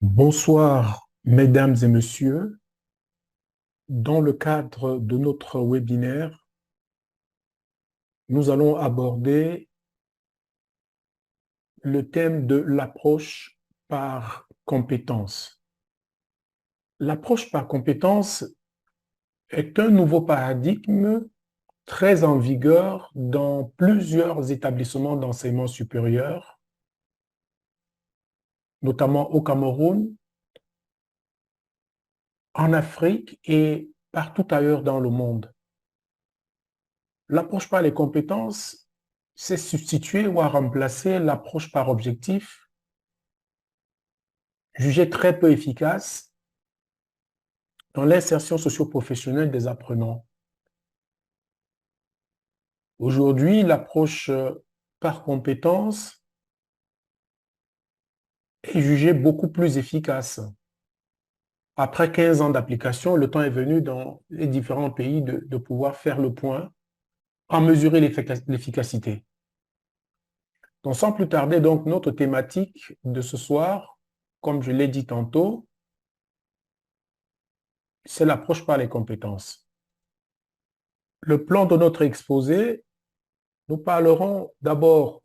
Bonsoir, mesdames et messieurs. Dans le cadre de notre webinaire, nous allons aborder le thème de l'approche par compétence. L'approche par compétence est un nouveau paradigme très en vigueur dans plusieurs établissements d'enseignement supérieur, notamment au Cameroun, en Afrique et partout ailleurs dans le monde. L'approche par les compétences, c'est substituer ou à remplacer l'approche par objectif, jugée très peu efficace dans l'insertion socio-professionnelle des apprenants. Aujourd'hui, l'approche par compétences est jugée beaucoup plus efficace. Après 15 ans d'application, le temps est venu dans les différents pays de pouvoir faire le point, en mesurer l'efficacité. Donc, sans plus tarder, donc, notre thématique de ce soir, comme je l'ai dit tantôt, c'est l'approche par les compétences. Le plan de notre exposé, nous parlerons d'abord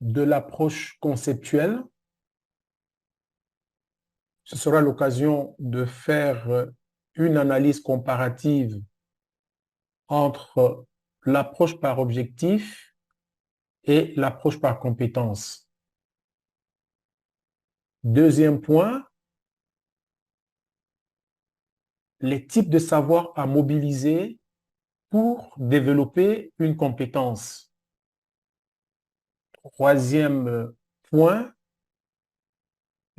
de l'approche conceptuelle. Ce sera l'occasion de faire une analyse comparative entre l'approche par objectif et l'approche par compétence. Deuxième point, les types de savoirs à mobiliser pour développer une compétence. Troisième point,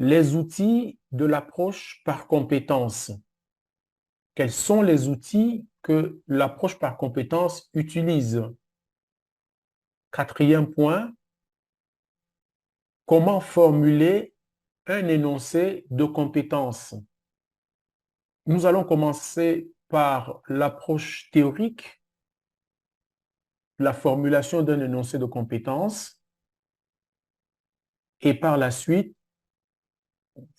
les outils de l'approche par compétence. Quels sont les outils que l'approche par compétence utilise? Quatrième point, comment formuler un énoncé de compétence? Nous allons commencer par l'approche théorique, la formulation d'un énoncé de compétence, et par la suite,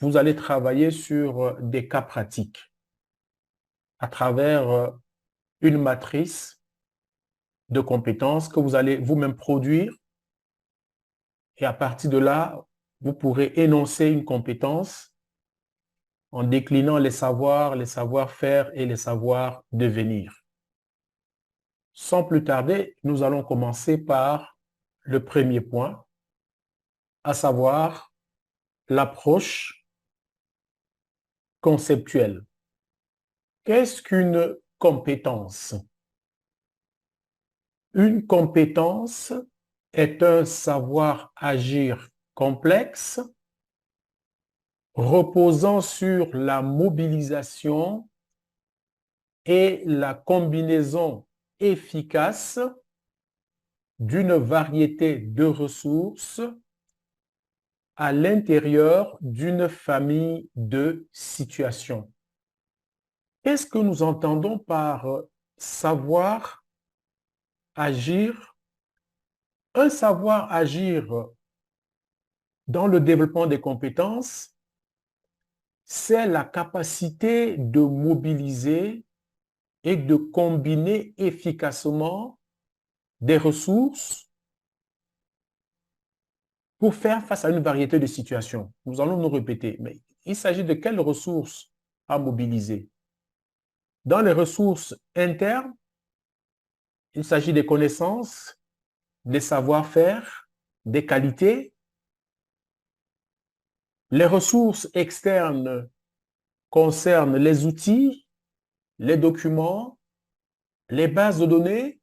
vous allez travailler sur des cas pratiques à travers une matrice de compétences que vous allez vous-même produire. Et à partir de là, vous pourrez énoncer une compétence en déclinant les savoir-faire et les savoir-devenir. Sans plus tarder, nous allons commencer par le premier point, à savoir l'approche conceptuelle. Qu'est-ce qu'une compétence? Une compétence est un savoir-agir complexe reposant sur la mobilisation et la combinaison efficace d'une variété de ressources à l'intérieur d'une famille de situations. Qu'est-ce que nous entendons par savoir agir? Un savoir agir dans le développement des compétences, c'est la capacité de mobiliser et de combiner efficacement des ressources pour faire face à une variété de situations. Nous allons nous répéter, mais il s'agit de quelles ressources à mobiliser? Dans les ressources internes, il s'agit des connaissances, des savoir-faire, des qualités. Les ressources externes concernent les outils, les documents, les bases de données,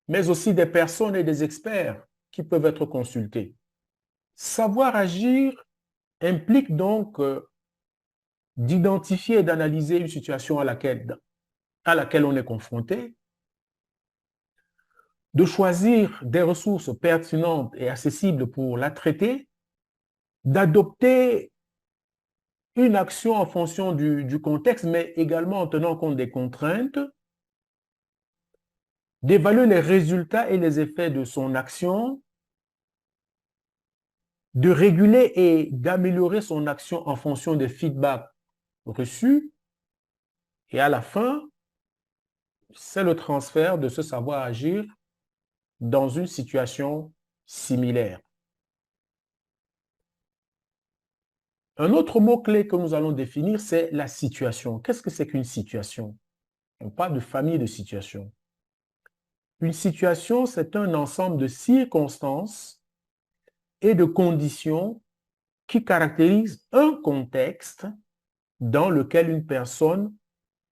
mais aussi des personnes et des experts qui peuvent être consultés. Savoir agir implique donc d'identifier et d'analyser une situation à laquelle on est confronté, de choisir des ressources pertinentes et accessibles pour la traiter, d'adopter une action en fonction du contexte, mais également en tenant compte des contraintes, d'évaluer les résultats et les effets de son action, de réguler et d'améliorer son action en fonction des feedbacks reçus. Et à la fin, c'est le transfert de ce savoir agir dans une situation similaire. Un autre mot-clé que nous allons définir, c'est la situation. Qu'est-ce que c'est qu'une situation? On parle de famille de situations. Une situation, c'est un ensemble de circonstances et de conditions qui caractérisent un contexte dans lequel une personne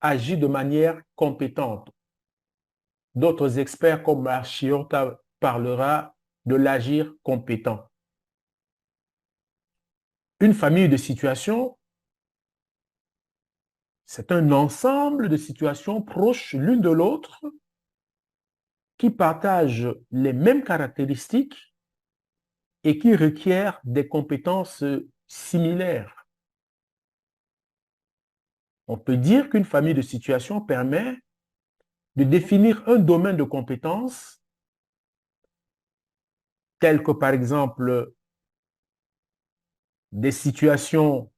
agit de manière compétente. D'autres experts comme Archiota parlera de l'agir compétent. Une famille de situations, c'est un ensemble de situations proches l'une de l'autre qui partagent les mêmes caractéristiques et qui requièrent des compétences similaires. On peut dire qu'une famille de situations permet de définir un domaine de compétences tel que par exemple des situations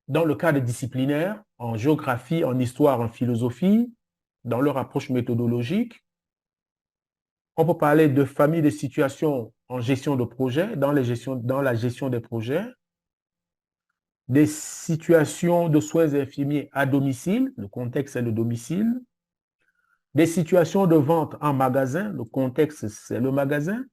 dans le cadre disciplinaire, en géographie, en histoire, en philosophie, dans leur approche méthodologique. On peut parler de familles de situations en gestion de projet, dans la gestion des projets, des situations de soins infirmiers à domicile, le contexte est le domicile, des situations de vente en magasin, le contexte c'est le magasin,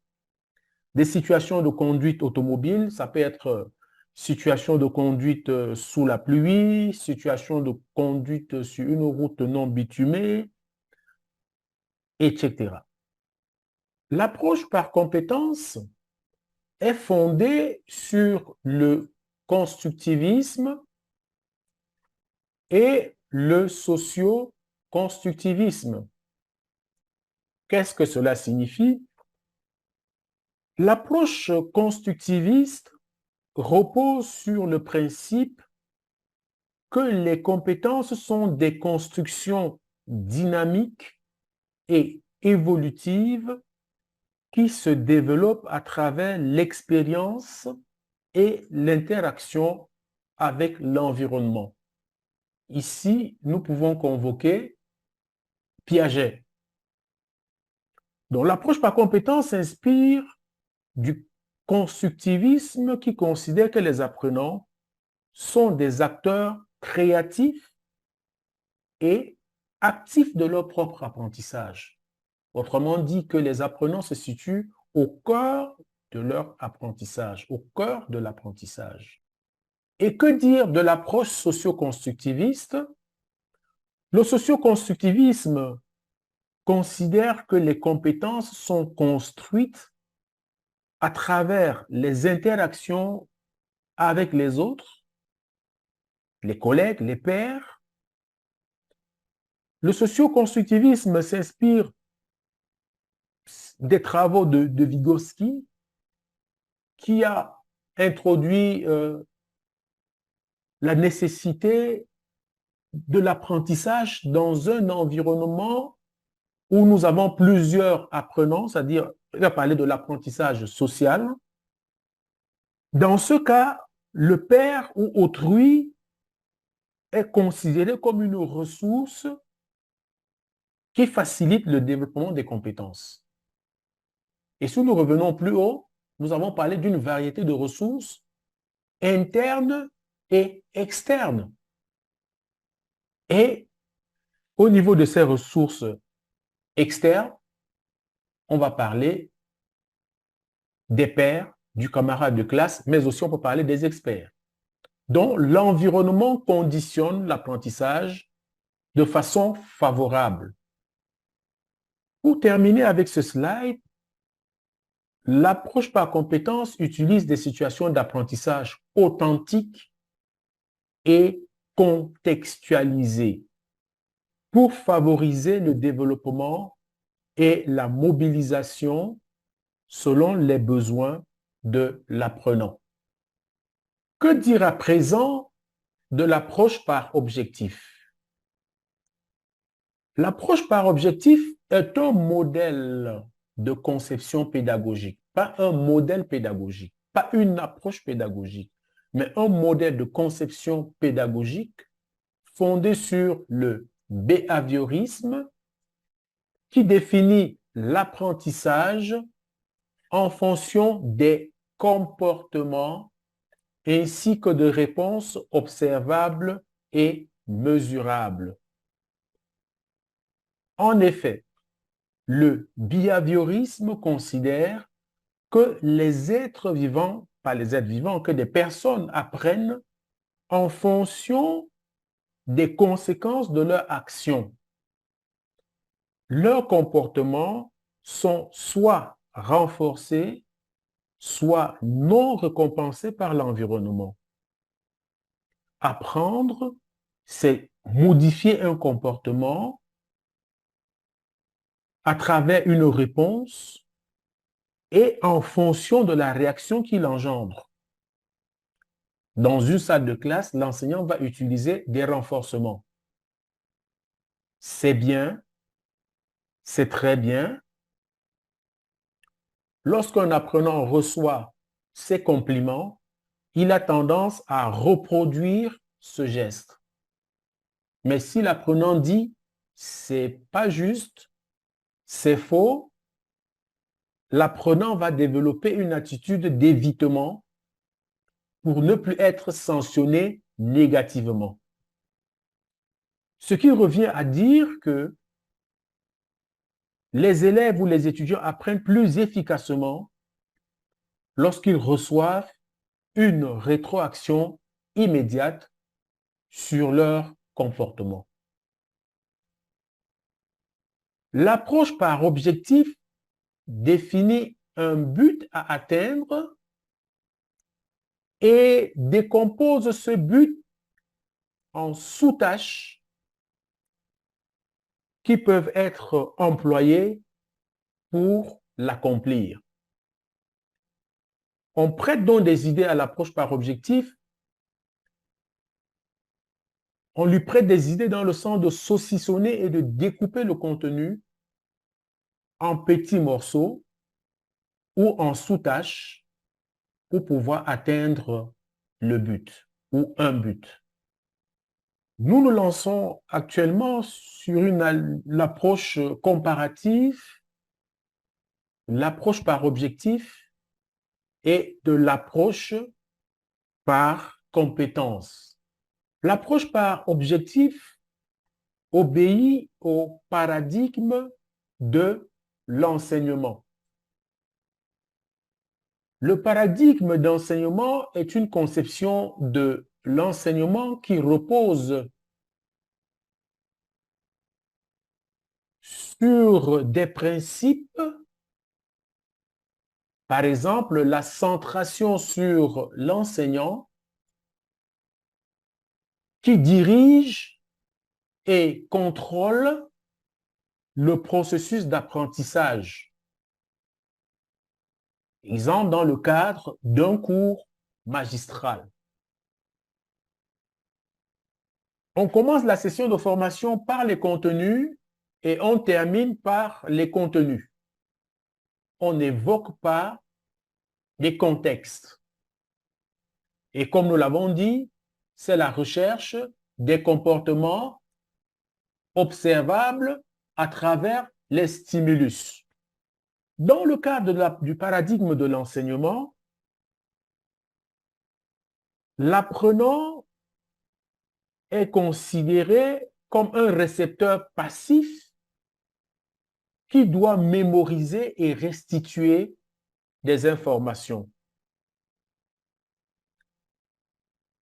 des situations de conduite automobile, ça peut être situation de conduite sous la pluie, situation de conduite sur une route non bitumée, etc. L'approche par compétence est fondée sur le constructivisme et le socio-constructivisme. Qu'est-ce que cela signifie? L'approche constructiviste repose sur le principe que les compétences sont des constructions dynamiques et évolutives qui se développent à travers l'expérience et l'interaction avec l'environnement. Ici, nous pouvons convoquer Piaget. Donc, l'approche par compétence s'inspire du constructivisme qui considère que les apprenants sont des acteurs créatifs et actifs de leur propre apprentissage. Autrement dit, que les apprenants se situent au cœur de leur apprentissage, au cœur de l'apprentissage. Et que dire de l'approche socio-constructiviste? Le socio-constructivisme considère que les compétences sont construites à travers les interactions avec les autres, les collègues, les pairs. Le socio-constructivisme s'inspire des travaux de Vygotsky, qui a introduit la nécessité de l'apprentissage dans un environnement où nous avons plusieurs apprenants, c'est-à-dire, il a parlé de l'apprentissage social. Dans ce cas, le père ou autrui est considéré comme une ressource qui facilite le développement des compétences. Et si nous revenons plus haut, nous avons parlé d'une variété de ressources internes et externes. Et au niveau de ces ressources externes, on va parler des pairs, du camarade de classe, mais aussi on peut parler des experts. Donc, l'environnement conditionne l'apprentissage de façon favorable. Pour terminer avec ce slide, l'approche par compétence utilise des situations d'apprentissage authentiques et contextualisées pour favoriser le développement et la mobilisation selon les besoins de l'apprenant. Que dire à présent de l'approche par objectif? L'approche par objectif est un modèle de conception pédagogique pas un modèle pédagogique, pas une approche pédagogique, mais un modèle de conception pédagogique fondé sur le behaviorisme qui définit l'apprentissage en fonction des comportements ainsi que de réponses observables et mesurables. En effet, le behaviorisme considère que les êtres vivants, pas les êtres vivants, que des personnes apprennent en fonction des conséquences de leur action. Leurs comportements sont soit renforcés, soit non récompensés par l'environnement. Apprendre, c'est modifier un comportement à travers une réponse et en fonction de la réaction qu'il engendre. Dans une salle de classe, l'enseignant va utiliser des renforcements. C'est bien, c'est très bien. Lorsqu'un apprenant reçoit ces compliments, il a tendance à reproduire ce geste. Mais si l'apprenant dit « c'est pas juste, c'est faux », l'apprenant va développer une attitude d'évitement pour ne plus être sanctionné négativement. Ce qui revient à dire que les élèves ou les étudiants apprennent plus efficacement lorsqu'ils reçoivent une rétroaction immédiate sur leur comportement. L'approche par objectif définit un but à atteindre et décompose ce but en sous-tâches qui peuvent être employées pour l'accomplir. On prête donc des idées à l'approche par objectif. On lui prête des idées dans le sens de saucissonner et de découper le contenu en petits morceaux ou en sous-tâches pour pouvoir atteindre le but ou un but. Nous nous lançons actuellement sur l'approche comparative, l'approche par objectif et de l'approche par compétence. L'approche par objectif obéit au paradigme de l'enseignement. Le paradigme d'enseignement est une conception de l'enseignement qui repose sur des principes, par exemple la centration sur l'enseignant qui dirige et contrôle le processus d'apprentissage. Exemple, dans le cadre d'un cours magistral. On commence la session de formation par les contenus et on termine par les contenus. On n'évoque pas les contextes. Et comme nous l'avons dit, c'est la recherche des comportements observables à travers les stimulus. Dans le cadre du paradigme de l'enseignement, l'apprenant est considéré comme un récepteur passif qui doit mémoriser et restituer des informations.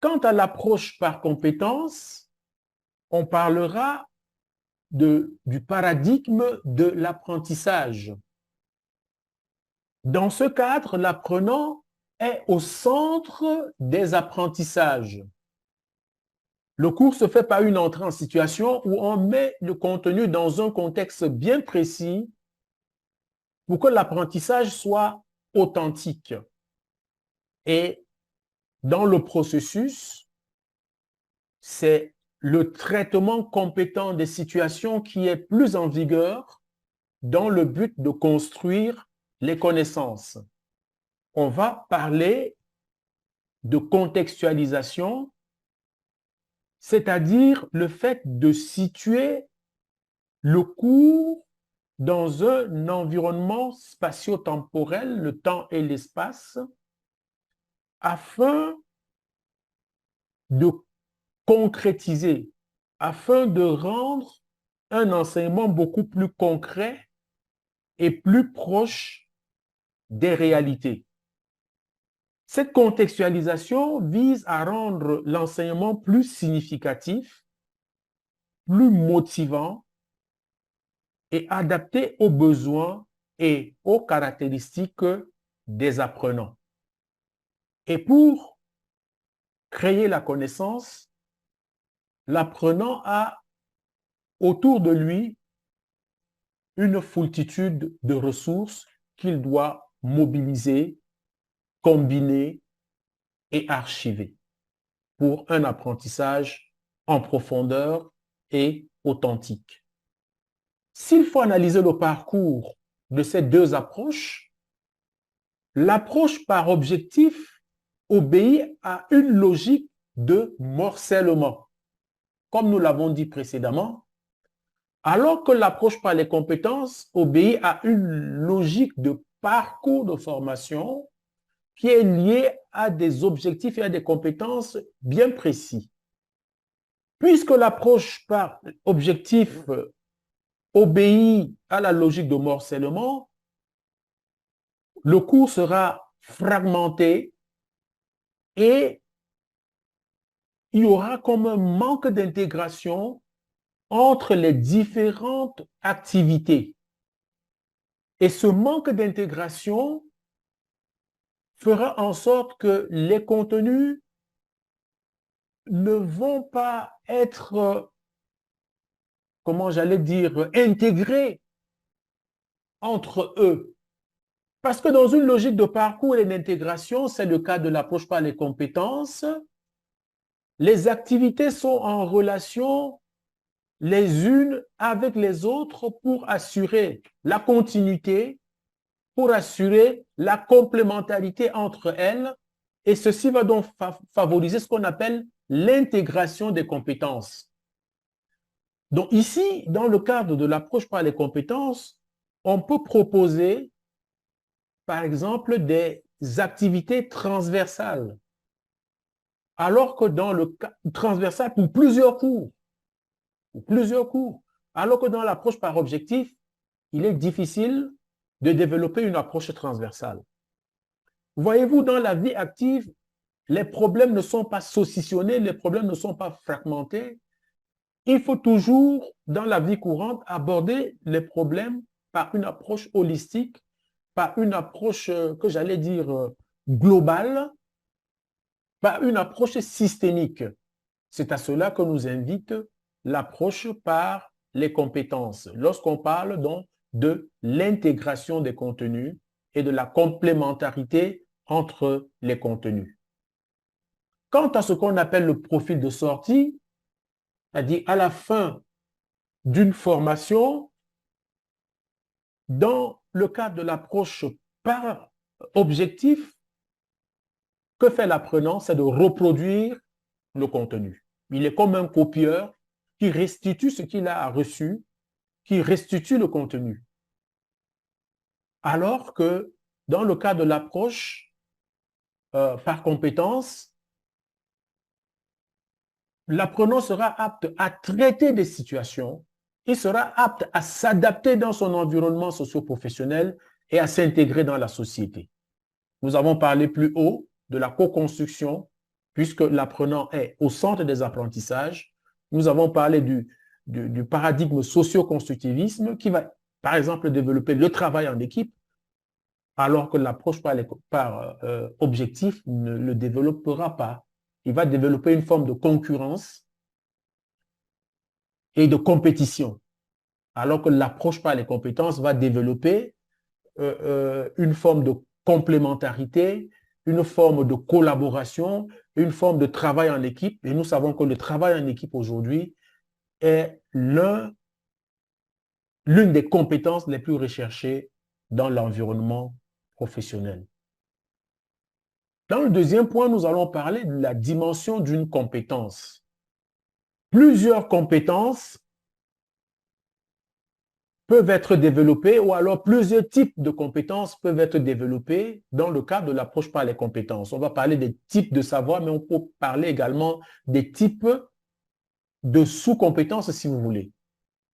Quant à l'approche par compétence, on parlera du paradigme de l'apprentissage. Dans ce cadre, l'apprenant est au centre des apprentissages. Le cours se fait par une entrée en situation où on met le contenu dans un contexte bien précis pour que l'apprentissage soit authentique. Et dans le processus, c'est le traitement compétent des situations qui est plus en vigueur dans le but de construire les connaissances. on va parler de contextualisation, c'est-à-dire le fait de situer le cours dans un environnement spatio-temporel, le temps et l'espace, afin de concrétiser, afin de rendre un enseignement beaucoup plus concret et plus proche des réalités. Cette contextualisation vise à rendre l'enseignement plus significatif, plus motivant et adapté aux besoins et aux caractéristiques des apprenants. Et pour créer la connaissance, l'apprenant a autour de lui une foultitude de ressources qu'il doit mobiliser, combiner et archiver pour un apprentissage en profondeur et authentique. S'il faut analyser le parcours de ces deux approches, l'approche par objectif obéit à une logique de morcellement. Comme nous l'avons dit précédemment, alors que l'approche par les compétences obéit à une logique de parcours de formation qui est liée à des objectifs et à des compétences bien précis. Puisque l'approche par objectif obéit à la logique de morcellement, le cours sera fragmenté et il y aura comme un manque d'intégration entre les différentes activités. Et ce manque d'intégration fera en sorte que les contenus ne vont pas être, comment j'allais dire, intégrés entre eux. Parce que dans une logique de parcours et d'intégration, c'est le cas de l'approche par les compétences, les activités sont en relation les unes avec les autres pour assurer la continuité, pour assurer la complémentarité entre elles. Et ceci va donc favoriser ce qu'on appelle l'intégration des compétences. Donc ici, dans le cadre de l'approche par les compétences, on peut proposer, par exemple, des activités transversales, alors que dans le cas transversal pour plusieurs cours, alors que dans l'approche par objectif, il est difficile de développer une approche transversale. Voyez-vous, dans la vie active, les problèmes ne sont pas saucissonnés, les problèmes ne sont pas fragmentés. Il faut toujours, dans la vie courante, aborder les problèmes par une approche holistique, par une approche que j'allais dire globale, par une approche systémique. C'est à cela que nous invite l'approche par les compétences. Lorsqu'on parle donc de l'intégration des contenus et de la complémentarité entre les contenus. Quant à ce qu'on appelle le profil de sortie, c'est-à-dire à la fin d'une formation, dans le cadre de l'approche par objectif, que fait l'apprenant? C'est de reproduire le contenu. Il est comme un copieur qui restitue ce qu'il a reçu, qui restitue le contenu. Alors que dans le cas de l'approche par compétence, l'apprenant sera apte à traiter des situations, il sera apte à s'adapter dans son environnement socio-professionnel et à s'intégrer dans la société. Nous avons parlé plus haut de la co-construction, puisque l'apprenant est au centre des apprentissages. Nous avons parlé du paradigme socio-constructivisme qui va, par exemple, développer le travail en équipe, alors que l'approche par objectif ne le développera pas. Il va développer une forme de concurrence et de compétition, alors que l'approche par les compétences va développer une forme de complémentarité, une forme de collaboration, une forme de travail en équipe. Et nous savons que le travail en équipe aujourd'hui est l'une des compétences les plus recherchées dans l'environnement professionnel. Dans le deuxième point, nous allons parler de la dimension d'une compétence. Plusieurs compétences peuvent être développées ou alors plusieurs types de compétences peuvent être développées dans le cadre de l'approche par les compétences. On va parler des types de savoir, mais on peut parler également des types de sous-compétences si vous voulez.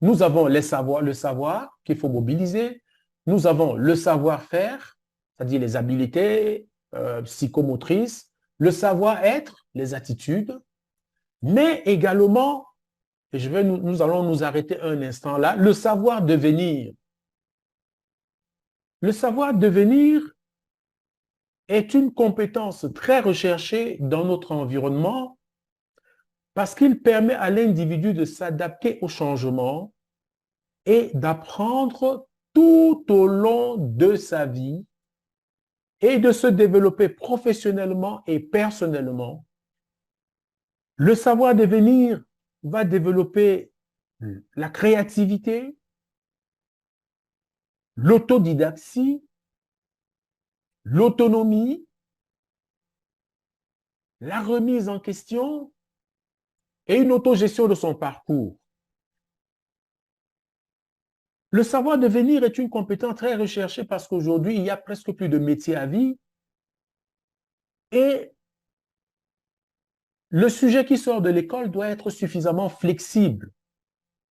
Nous avons le savoir qu'il faut mobiliser. Nous avons le savoir-faire, c'est-à-dire les habiletés psychomotrices, le savoir-être, les attitudes, mais également, et nous allons nous arrêter un instant là, le savoir-devenir. Le savoir-devenir est une compétence très recherchée dans notre environnement parce qu'il permet à l'individu de s'adapter au changement et d'apprendre tout au long de sa vie et de se développer professionnellement et personnellement. Le savoir-devenir va développer la créativité, l'autodidactie, l'autonomie, la remise en question et une autogestion de son parcours. Le savoir-devenir est une compétence très recherchée parce qu'aujourd'hui, il y a presque plus de métiers à vie et le sujet qui sort de l'école doit être suffisamment flexible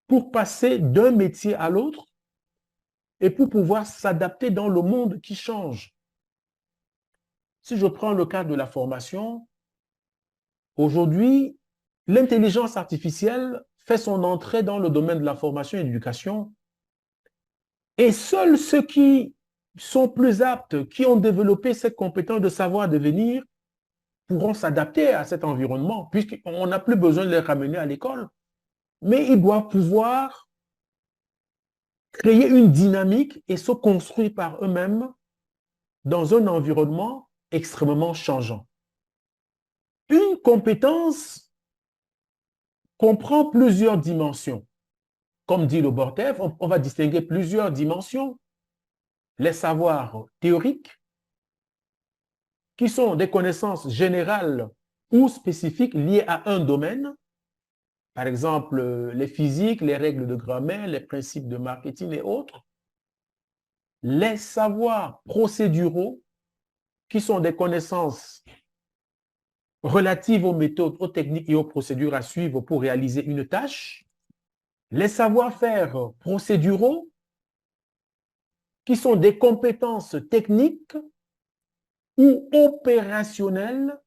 pour passer d'un métier à l'autre et pour pouvoir s'adapter dans le monde qui change. Si je prends le cas de la formation, aujourd'hui, l'intelligence artificielle fait son entrée dans le domaine de la formation et de l'éducation et seuls ceux qui sont plus aptes, qui ont développé cette compétence de savoir-devenir, pourront s'adapter à cet environnement, puisqu'on n'a plus besoin de les ramener à l'école. Mais ils doivent pouvoir créer une dynamique et se construire par eux-mêmes dans un environnement extrêmement changeant. Une compétence comprend plusieurs dimensions. Comme dit le Bordev, on va distinguer plusieurs dimensions. Les savoirs théoriques, qui sont des connaissances générales ou spécifiques liées à un domaine, par exemple les physiques, les règles de grammaire, les principes de marketing et autres. Les savoirs procéduraux, qui sont des connaissances relatives aux méthodes, aux techniques et aux procédures à suivre pour réaliser une tâche. Les savoir-faire procéduraux, qui sont des compétences techniques ou opérationnelles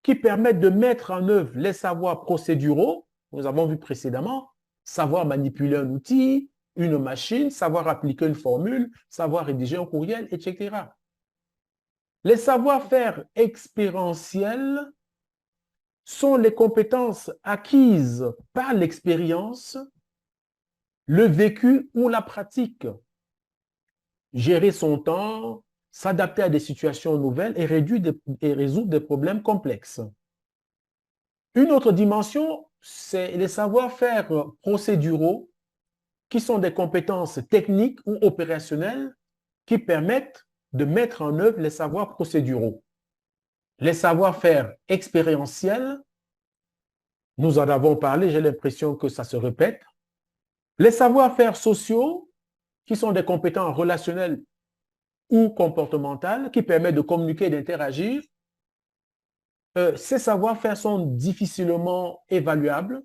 qui permettent de mettre en œuvre les savoirs procéduraux. Nous avons vu précédemment, savoir manipuler un outil, une machine, savoir appliquer une formule, savoir rédiger un courriel, etc. Les savoir-faire expérientiels sont les compétences acquises par l'expérience, le vécu ou la pratique. Gérer son temps, s'adapter à des situations nouvelles et résoudre des problèmes complexes. Une autre dimension, c'est les savoir-faire procéduraux, qui sont des compétences techniques ou opérationnelles qui permettent de mettre en œuvre les savoirs procéduraux. Les savoir-faire expérientiels, nous en avons parlé, j'ai l'impression que ça se répète. Les savoir-faire sociaux, qui sont des compétences relationnelles ou comportementales, qui permettent de communiquer et d'interagir. Ces savoir-faire sont difficilement évaluables.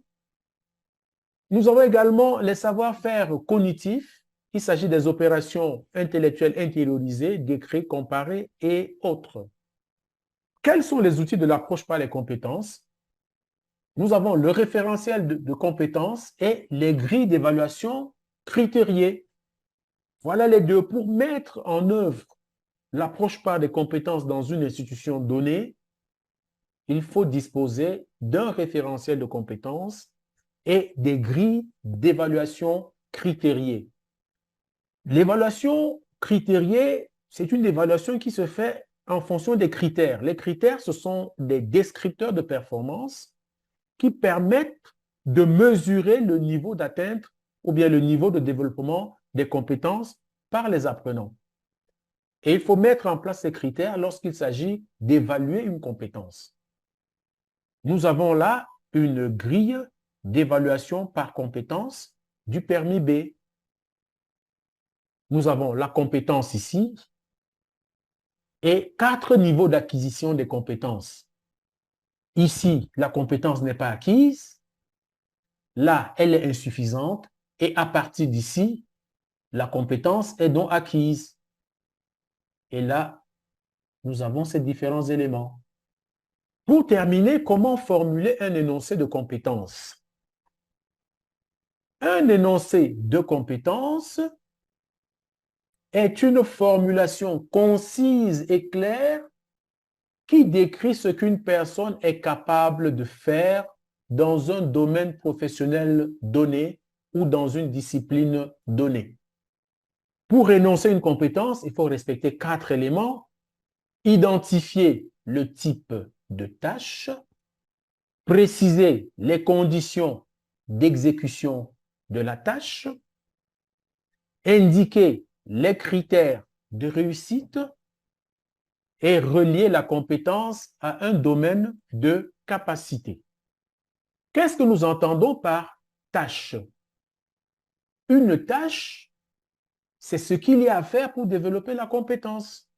Nous avons également les savoir-faire cognitifs. Il s'agit des opérations intellectuelles intériorisées, décrites, comparées et autres. Quels sont les outils de l'approche par les compétences? Nous avons le référentiel de compétences et les grilles d'évaluation critériées. Voilà les deux. Pour mettre en œuvre l'approche par des compétences dans une institution donnée, il faut disposer d'un référentiel de compétences et des grilles d'évaluation critériées. L'évaluation critériée, c'est une évaluation qui se fait en fonction des critères. Les critères, ce sont des descripteurs de performance qui permettent de mesurer le niveau d'atteinte ou bien le niveau de développement des compétences par les apprenants. Et il faut mettre en place ces critères lorsqu'il s'agit d'évaluer une compétence. Nous avons là une grille d'évaluation par compétence du permis B. Nous avons la compétence ici et 4 niveaux d'acquisition des compétences. Ici, la compétence n'est pas acquise. Là, elle est insuffisante. Et à partir d'ici, la compétence est donc acquise. Et là, nous avons ces différents éléments. Pour terminer, comment formuler un énoncé de compétences? Un énoncé de compétences est une formulation concise et claire qui décrit ce qu'une personne est capable de faire dans un domaine professionnel donné ou dans une discipline donnée. Pour énoncer une compétence, il faut respecter 4 éléments. Identifier le type de tâche, préciser les conditions d'exécution de la tâche, indiquer les critères de réussite et relier la compétence à un domaine de capacité. Qu'est-ce que nous entendons par tâche? Une tâche, c'est ce qu'il y a à faire pour développer la compétence.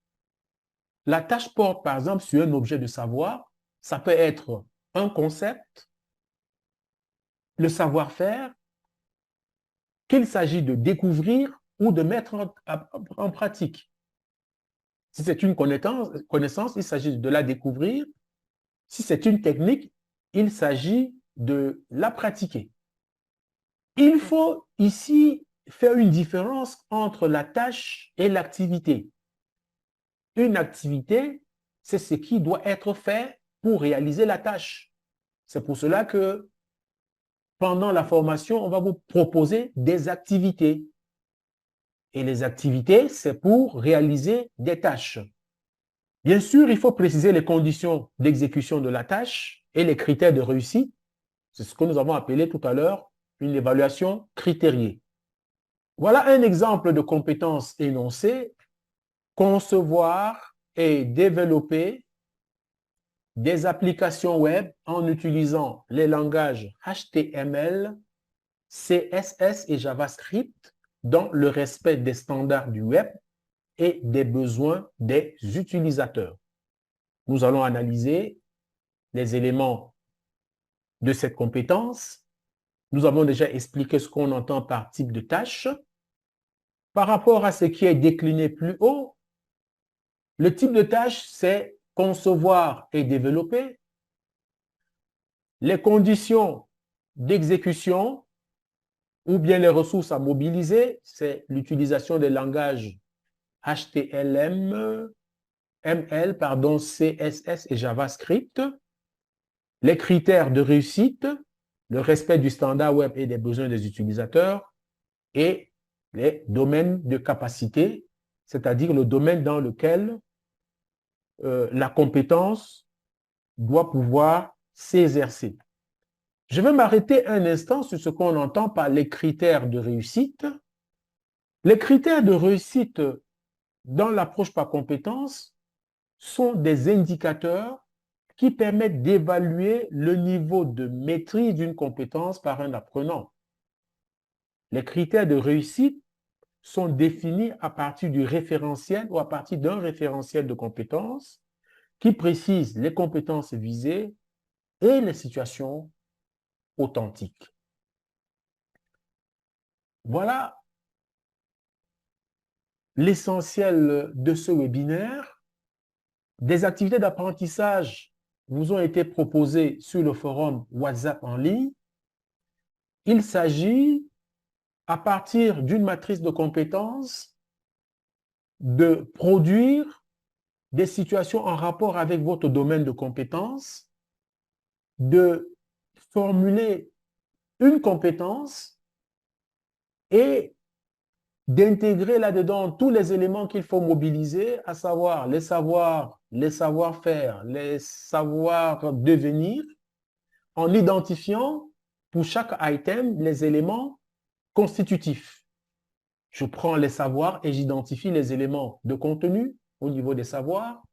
La tâche porte, par exemple, sur un objet de savoir. Ça peut être un concept, le savoir-faire, qu'il s'agit de découvrir ou de mettre en pratique. Si c'est une connaissance, il s'agit de la découvrir. Si c'est une technique, il s'agit de la pratiquer. Il faut ici faire une différence entre la tâche et l'activité. Une activité, c'est ce qui doit être fait pour réaliser la tâche. C'est pour cela que pendant la formation, on va vous proposer des activités. Et les activités, c'est pour réaliser des tâches. Bien sûr, il faut préciser les conditions d'exécution de la tâche et les critères de réussite. C'est ce que nous avons appelé tout à l'heure une évaluation critériée. Voilà un exemple de compétence énoncée: concevoir et développer des applications web en utilisant les langages HTML, CSS et JavaScript dans le respect des standards du web et des besoins des utilisateurs. Nous allons analyser les éléments de cette compétence. Nous avons déjà expliqué ce qu'on entend par type de tâche. Par rapport à ce qui est décliné plus haut, le type de tâche, c'est concevoir et développer. Les conditions d'exécution ou bien les ressources à mobiliser, c'est l'utilisation des langages HTML, CSS et JavaScript. Les critères de réussite, le respect du standard web et des besoins des utilisateurs, et les domaines de capacité, c'est-à-dire le domaine dans lequel la compétence doit pouvoir s'exercer. Je vais m'arrêter un instant sur ce qu'on entend par les critères de réussite. Les critères de réussite dans l'approche par compétence sont des indicateurs qui permettent d'évaluer le niveau de maîtrise d'une compétence par un apprenant. Les critères de réussite sont définis à partir du référentiel ou à partir d'un référentiel de compétences qui précise les compétences visées et les situations authentiques. Voilà l'essentiel de ce webinaire. Des activités d'apprentissage vous ont été proposées sur le forum WhatsApp en ligne. Il s'agit, à partir d'une matrice de compétences, de produire des situations en rapport avec votre domaine de compétences, de formuler une compétence et d'intégrer là-dedans tous les éléments qu'il faut mobiliser, à savoir les savoirs, les savoir-faire, les savoir-devenir, en identifiant pour chaque item les éléments constitutifs. Je prends les savoirs et j'identifie les éléments de contenu au niveau des savoirs.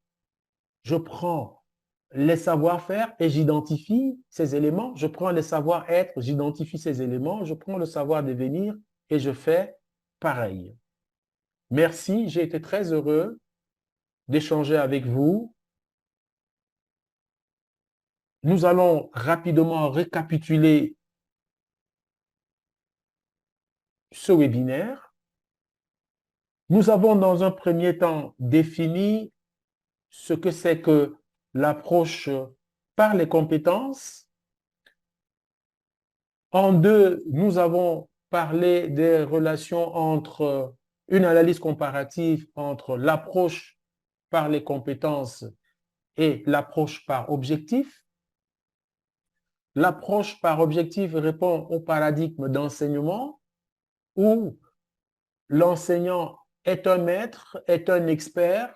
Je prends les savoir-faire et j'identifie ces éléments. Je prends les savoir-être, j'identifie ces éléments. Je prends le savoir-devenir et je fais pareil. Merci, j'ai été très heureux d'échanger avec vous. Nous allons rapidement récapituler ce webinaire. Nous avons dans un premier temps défini ce que c'est que l'approche par les compétences. En deux, nous avons parlé des relations entre une analyse comparative entre l'approche par les compétences et l'approche par objectif. L'approche par objectif répond au paradigme d'enseignement où l'enseignant est un maître, est un expert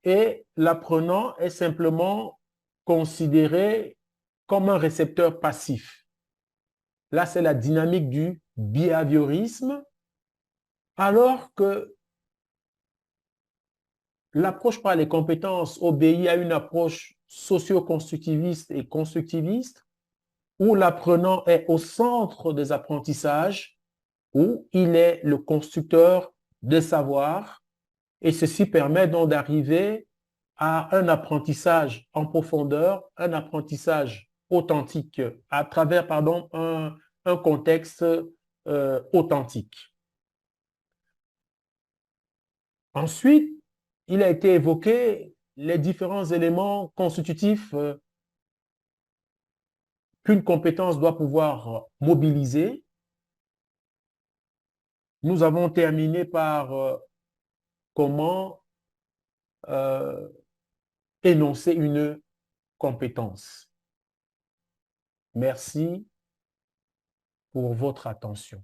et l'apprenant est simplement considéré comme un récepteur passif. Là, c'est la dynamique du behaviorisme, alors que l'approche par les compétences obéit à une approche socio-constructiviste et constructiviste, où l'apprenant est au centre des apprentissages, où il est le constructeur de savoir, et ceci permet donc d'arriver à un apprentissage en profondeur, un apprentissage authentique, à travers, un contexte authentique. Ensuite, il a été évoqué les différents éléments constitutifs qu'une compétence doit pouvoir mobiliser. Nous avons terminé par comment énoncer une compétence. Merci pour votre attention.